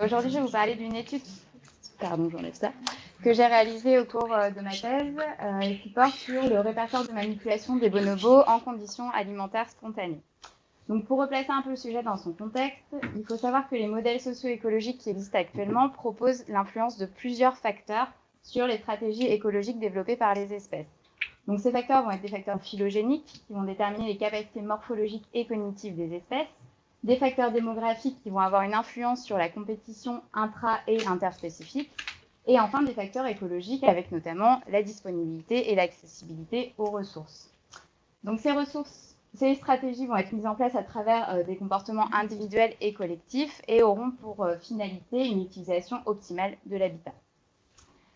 Aujourd'hui, je vais vous parler d'une étude que j'ai réalisée au cours de ma thèse et qui porte sur le répertoire de manipulation des bonobos en conditions alimentaires spontanées. Donc, pour replacer un peu le sujet dans son contexte, il faut savoir que les modèles socio-écologiques qui existent actuellement proposent l'influence de plusieurs facteurs sur les stratégies écologiques développées par les espèces. Donc, ces facteurs vont être des facteurs phylogéniques qui vont déterminer les capacités morphologiques et cognitives des espèces, des facteurs démographiques qui vont avoir une influence sur la compétition intra- et interspécifique, et enfin des facteurs écologiques avec notamment la disponibilité et l'accessibilité aux ressources. Donc, ces stratégies vont être mises en place à travers des comportements individuels et collectifs et auront pour finalité une utilisation optimale de l'habitat.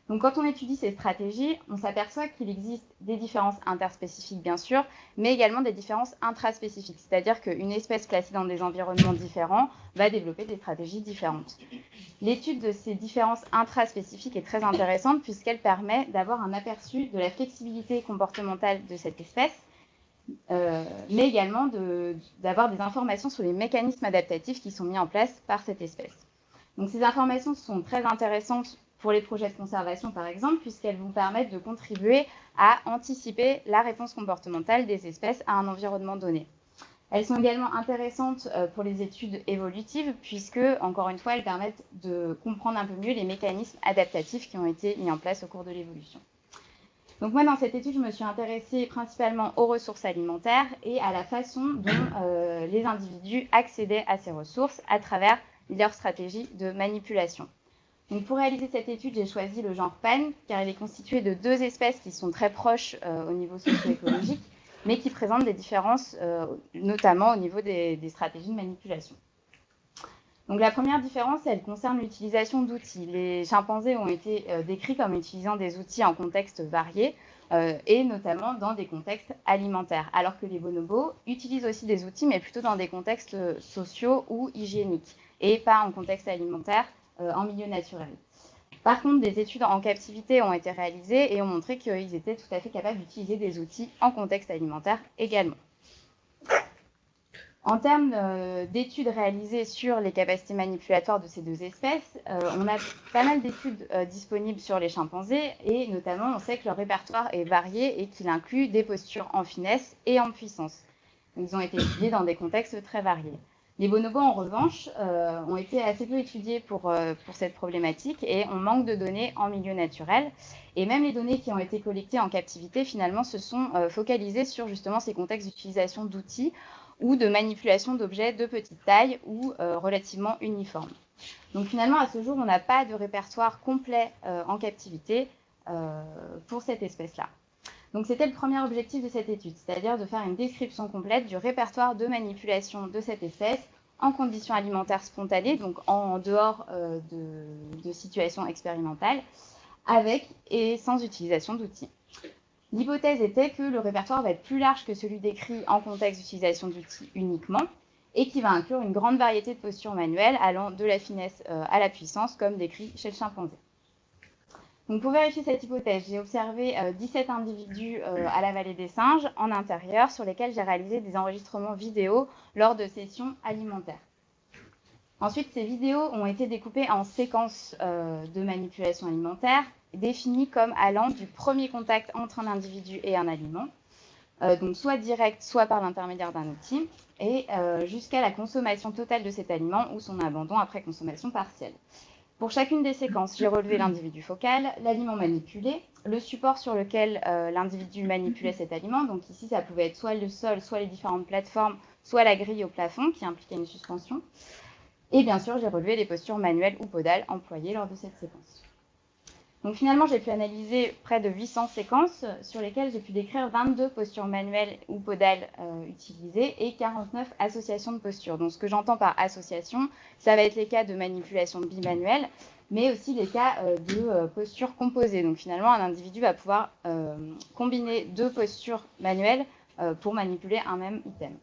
Donc, quand on étudie ces stratégies, on s'aperçoit qu'il existe des différences interspécifiques, bien sûr, mais également des différences intraspécifiques, c'est-à-dire qu'une espèce placée dans des environnements différents va développer des stratégies différentes. L'étude de ces différences intraspécifiques est très intéressante puisqu'elle permet d'avoir un aperçu de la flexibilité comportementale de cette espèce, mais également d'avoir des informations sur les mécanismes adaptatifs qui sont mis en place par cette espèce. Donc, ces informations sont très intéressantes pour les projets de conservation, par exemple, puisqu'elles vont permettre de contribuer à anticiper la réponse comportementale des espèces à un environnement donné. Elles sont également intéressantes pour les études évolutives, puisque, encore une fois, elles permettent de comprendre un peu mieux les mécanismes adaptatifs qui ont été mis en place au cours de l'évolution. Donc moi, dans cette étude, je me suis intéressée principalement aux ressources alimentaires et à la façon dont les individus accédaient à ces ressources à travers leur stratégie de manipulation. Donc, pour réaliser cette étude, j'ai choisi le genre Pan, car il est constitué de deux espèces qui sont très proches au niveau socio-écologique, mais qui présentent des différences, notamment au niveau des stratégies de manipulation. Donc, la première différence, elle concerne l'utilisation d'outils. Les chimpanzés ont été décrits comme utilisant des outils en contexte variés, et notamment dans des contextes alimentaires, alors que les bonobos utilisent aussi des outils, mais plutôt dans des contextes sociaux ou hygiéniques, et pas en contexte alimentaire, en milieu naturel. Par contre, des études en captivité ont été réalisées et ont montré qu'ils étaient tout à fait capables d'utiliser des outils en contexte alimentaire également. En termes d'études réalisées sur les capacités manipulatoires de ces deux espèces, on a pas mal d'études disponibles sur les chimpanzés et notamment on sait que leur répertoire est varié et qu'il inclut des postures en finesse et en puissance. Donc, ils ont été étudiés dans des contextes très variés. Les bonobos, en revanche, ont été assez peu étudiés pour cette problématique et on manque de données en milieu naturel. Et même les données qui ont été collectées en captivité, finalement, se sont focalisées sur justement ces contextes d'utilisation d'outils ou de manipulation d'objets de petite taille ou relativement uniformes. Donc finalement, à ce jour, on n'a pas de répertoire complet en captivité pour cette espèce-là. Donc c'était le premier objectif de cette étude, c'est-à-dire de faire une description complète du répertoire de manipulation de cette espèce en conditions alimentaires spontanées, donc en dehors de situations expérimentales, avec et sans utilisation d'outils. L'hypothèse était que le répertoire va être plus large que celui décrit en contexte d'utilisation d'outils uniquement, et qui va inclure une grande variété de postures manuelles allant de la finesse à la puissance, comme décrit chez le chimpanzé. Donc, pour vérifier cette hypothèse, j'ai observé 17 individus à la vallée des singes en intérieur sur lesquels j'ai réalisé des enregistrements vidéo lors de sessions alimentaires. Ensuite, ces vidéos ont été découpées en séquences de manipulation alimentaire définies comme allant du premier contact entre un individu et un aliment, donc soit direct, soit par l'intermédiaire d'un outil, et jusqu'à la consommation totale de cet aliment ou son abandon après consommation partielle. Pour chacune des séquences, j'ai relevé l'individu focal, l'aliment manipulé, le support sur lequel l'individu manipulait cet aliment. Donc ici, ça pouvait être soit le sol, soit les différentes plateformes, soit la grille au plafond qui impliquait une suspension. Et bien sûr, j'ai relevé les postures manuelles ou podales employées lors de cette séquence. Donc finalement, j'ai pu analyser près de 800 séquences sur lesquelles j'ai pu décrire 22 postures manuelles ou podales utilisées et 49 associations de postures. Donc ce que j'entends par association, ça va être les cas de manipulation bimanuelle, mais aussi les cas de postures composées. Donc finalement, un individu va pouvoir combiner deux postures manuelles pour manipuler un même item.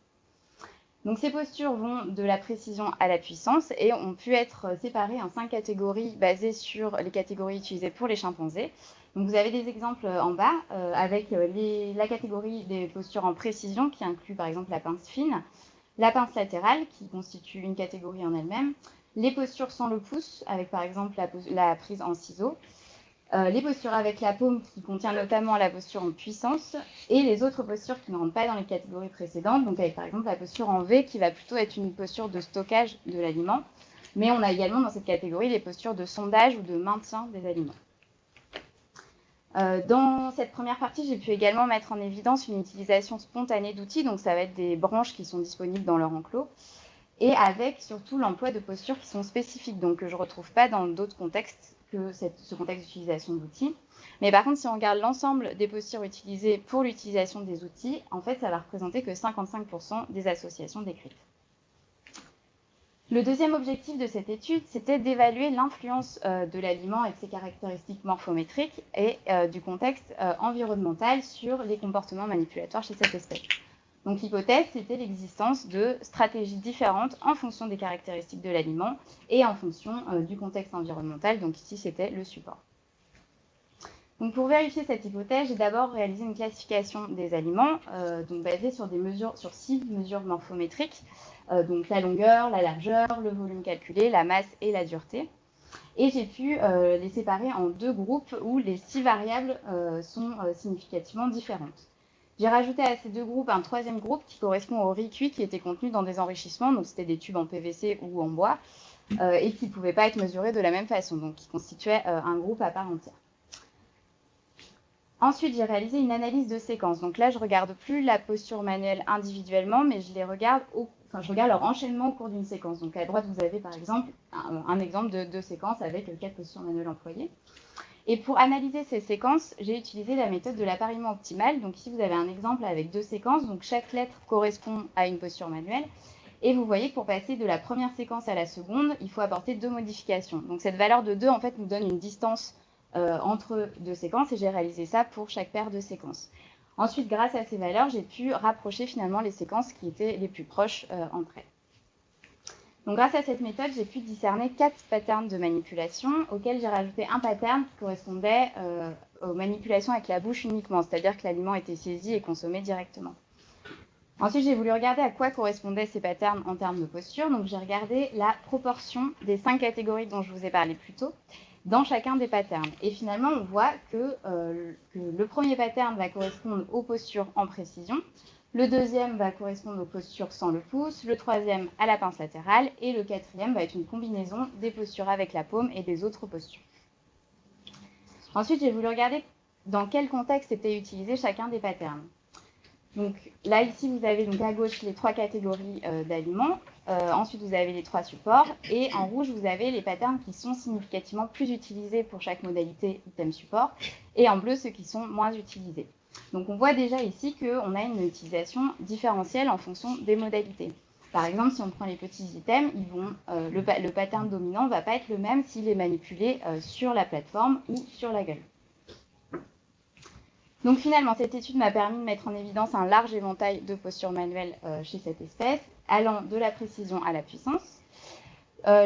Donc ces postures vont de la précision à la puissance et ont pu être séparées en 5 catégories basées sur les catégories utilisées pour les chimpanzés. Donc vous avez des exemples en bas avec la catégorie des postures en précision qui inclut par exemple la pince fine, la pince latérale qui constitue une catégorie en elle-même, les postures sans le pouce, avec par exemple la prise en ciseaux, les postures avec la paume qui contient notamment la posture en puissance, et les autres postures qui ne rentrent pas dans les catégories précédentes, donc avec par exemple la posture en V qui va plutôt être une posture de stockage de l'aliment, mais on a également dans cette catégorie les postures de sondage ou de maintien des aliments. Dans cette première partie, j'ai pu également mettre en évidence une utilisation spontanée d'outils, donc ça va être des branches qui sont disponibles dans leur enclos, et avec surtout l'emploi de postures qui sont spécifiques, donc que je ne retrouve pas dans d'autres contextes que ce contexte d'utilisation d'outils. Mais par contre, si on regarde l'ensemble des postures utilisées pour l'utilisation des outils, en fait, ça va représenter que 55% des associations décrites. Le deuxième objectif de cette étude, c'était d'évaluer l'influence de l'aliment et de ses caractéristiques morphométriques et du contexte environnemental sur les comportements manipulatoires chez cette espèce. Donc l'hypothèse, c'était l'existence de stratégies différentes en fonction des caractéristiques de l'aliment et en fonction du contexte environnemental. Donc ici, c'était le support. Donc pour vérifier cette hypothèse, j'ai d'abord réalisé une classification des aliments donc basée sur 6 mesures morphométriques, donc la longueur, la largeur, le volume calculé, la masse et la dureté. Et j'ai pu les séparer en 2 groupes où les 6 variables sont significativement différentes. J'ai rajouté à ces 2 groupes un 3e groupe qui correspond au riz cuit qui était contenu dans des enrichissements, donc c'était des tubes en PVC ou en bois, et qui ne pouvaient pas être mesurés de la même façon, donc qui constituait un groupe à part entière. Ensuite, j'ai réalisé une analyse de séquence. Donc là, je ne regarde plus la posture manuelle individuellement, mais je regarde leur enchaînement au cours d'une séquence. Donc à droite, vous avez par exemple un exemple de 2 séquences avec 4 postures manuelles employées. Et pour analyser ces séquences, j'ai utilisé la méthode de l'appariement optimal. Donc ici, vous avez un exemple avec 2 séquences. Donc chaque lettre correspond à une posture manuelle. Et vous voyez que pour passer de la première séquence à la seconde, il faut apporter 2 modifications. Donc cette valeur de 2, en fait, nous donne une distance entre 2 séquences, et j'ai réalisé ça pour chaque paire de séquences. Ensuite, grâce à ces valeurs, j'ai pu rapprocher finalement les séquences qui étaient les plus proches entre elles. Donc grâce à cette méthode, j'ai pu discerner 4 patterns de manipulation auxquels j'ai rajouté un pattern qui correspondait aux manipulations avec la bouche uniquement, c'est-à-dire que l'aliment était saisi et consommé directement. Ensuite, j'ai voulu regarder à quoi correspondaient ces patterns en termes de posture. Donc j'ai regardé la proportion des 5 catégories dont je vous ai parlé plus tôt dans chacun des patterns. Et finalement, on voit que le premier pattern va correspondre aux postures en précision, le deuxième va correspondre aux postures sans le pouce, le troisième à la pince latérale, et le quatrième va être une combinaison des postures avec la paume et des autres postures. Ensuite, j'ai voulu regarder dans quel contexte était utilisé chacun des patterns. Donc là, ici, vous avez donc à gauche les 3 catégories d'aliments. Ensuite, vous avez les 3 supports. Et en rouge, vous avez les patterns qui sont significativement plus utilisés pour chaque modalité item support. Et en bleu, ceux qui sont moins utilisés. Donc on voit déjà ici qu'on a une utilisation différentielle en fonction des modalités. Par exemple, si on prend les petits items, le pattern dominant ne va pas être le même s'il est manipulé sur la plateforme ou sur la gueule. Donc finalement, cette étude m'a permis de mettre en évidence un large éventail de postures manuelles chez cette espèce, allant de la précision à la puissance.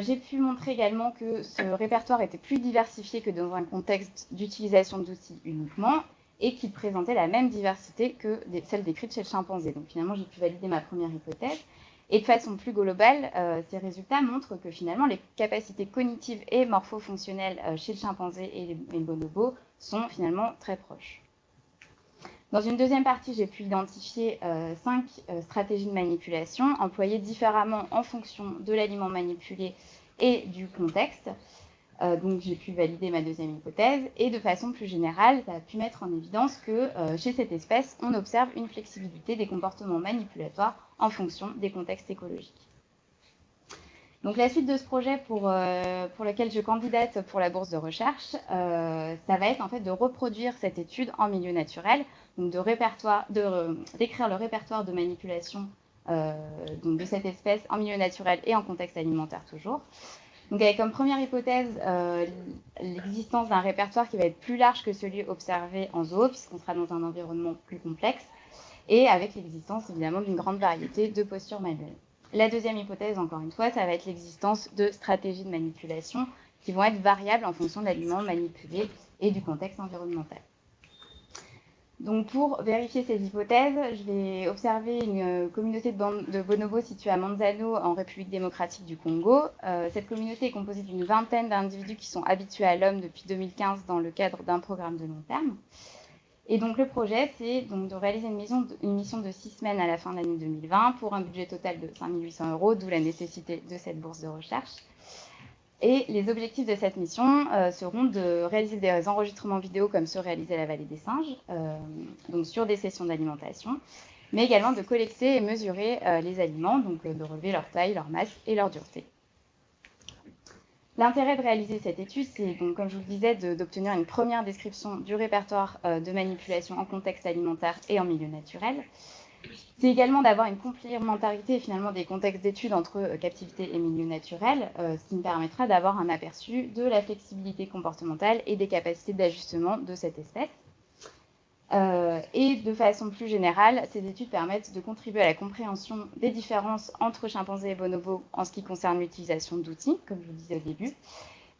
J'ai pu montrer également que ce répertoire était plus diversifié que dans un contexte d'utilisation d'outils uniquement, et qu'il présentait la même diversité que celle décrite chez le chimpanzé. Donc finalement, j'ai pu valider ma première hypothèse. Et de façon plus globale, ces résultats montrent que finalement, les capacités cognitives et morpho-fonctionnelles chez le chimpanzé et le bonobo sont finalement très proches. Dans une deuxième partie, j'ai pu identifier 5 stratégies de manipulation employées différemment en fonction de l'aliment manipulé et du contexte. Donc j'ai pu valider ma deuxième hypothèse, et de façon plus générale, ça a pu mettre en évidence que chez cette espèce, on observe une flexibilité des comportements manipulatoires en fonction des contextes écologiques. Donc la suite de ce projet pour lequel je candidate pour la bourse de recherche, ça va être en fait de reproduire cette étude en milieu naturel, donc d'écrire le répertoire de manipulation donc de cette espèce en milieu naturel et en contexte alimentaire toujours. Donc avec comme première hypothèse l'existence d'un répertoire qui va être plus large que celui observé en zoo, puisqu'on sera dans un environnement plus complexe, et avec l'existence évidemment d'une grande variété de postures manuelles. La deuxième hypothèse, encore une fois, ça va être l'existence de stratégies de manipulation qui vont être variables en fonction de l'aliment manipulé et du contexte environnemental. Donc pour vérifier ces hypothèses, je vais observer une communauté de bonobos située à Manzano en République démocratique du Congo. Cette communauté est composée d'une vingtaine d'individus qui sont habitués à l'homme depuis 2015 dans le cadre d'un programme de long terme. Et donc le projet, c'est donc de réaliser une mission de 6 semaines à la fin de l'année 2020 pour un budget total de 5 800 €, d'où la nécessité de cette bourse de recherche. Et les objectifs de cette mission seront de réaliser des enregistrements vidéo comme ceux réalisés à la Vallée des Singes, donc sur des sessions d'alimentation, mais également de collecter et mesurer les aliments, donc de relever leur taille, leur masse et leur dureté. L'intérêt de réaliser cette étude, c'est donc, comme je vous le disais, d'obtenir une première description du répertoire de manipulation en contexte alimentaire et en milieu naturel. C'est également d'avoir une complémentarité finalement des contextes d'études entre captivité et milieu naturel, ce qui me permettra d'avoir un aperçu de la flexibilité comportementale et des capacités d'ajustement de cette espèce. Et de façon plus générale, ces études permettent de contribuer à la compréhension des différences entre chimpanzés et bonobos en ce qui concerne l'utilisation d'outils, comme je vous disais au début,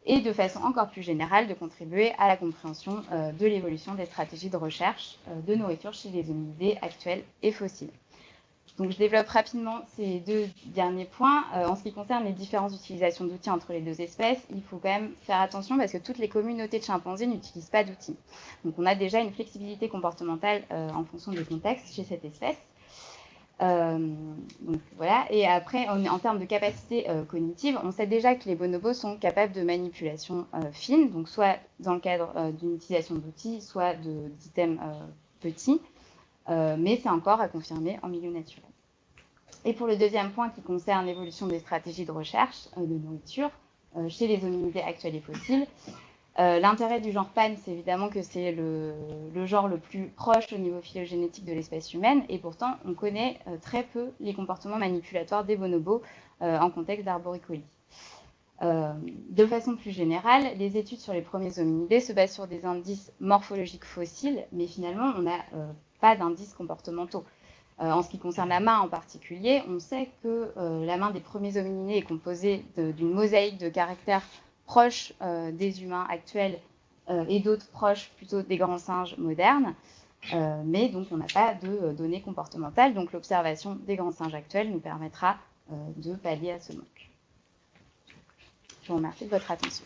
et de façon encore plus générale de contribuer à la compréhension de l'évolution des stratégies de recherche de nourriture chez les hominidés actuels et fossiles. Donc je développe rapidement ces deux derniers points. En ce qui concerne les différentes utilisations d'outils entre les deux espèces, il faut quand même faire attention parce que toutes les communautés de chimpanzés n'utilisent pas d'outils. Donc on a déjà une flexibilité comportementale en fonction des contextes chez cette espèce. Donc voilà. Et après, en termes de capacité cognitive, on sait déjà que les bonobos sont capables de manipulation fine, donc soit dans le cadre d'une utilisation d'outils, soit d'items petits, mais c'est encore à confirmer en milieu naturel. Et pour le deuxième point qui concerne l'évolution des stratégies de recherche de nourriture chez les hominidés actuels et fossiles, l'intérêt du genre Pan, c'est évidemment que c'est le genre le plus proche au niveau phylogénétique de l'espèce humaine, et pourtant on connaît très peu les comportements manipulatoires des bonobos en contexte d'arboricolie. De façon plus générale, les études sur les premiers hominidés se basent sur des indices morphologiques fossiles, mais finalement on n'a pas d'indices comportementaux. En ce qui concerne la main en particulier, on sait que la main des premiers hominidés est composée d'une mosaïque de caractères proches des humains actuels et d'autres proches plutôt des grands singes modernes, mais donc on n'a pas de données comportementales, donc l'observation des grands singes actuels nous permettra de pallier à ce manque. Je vous remercie de votre attention.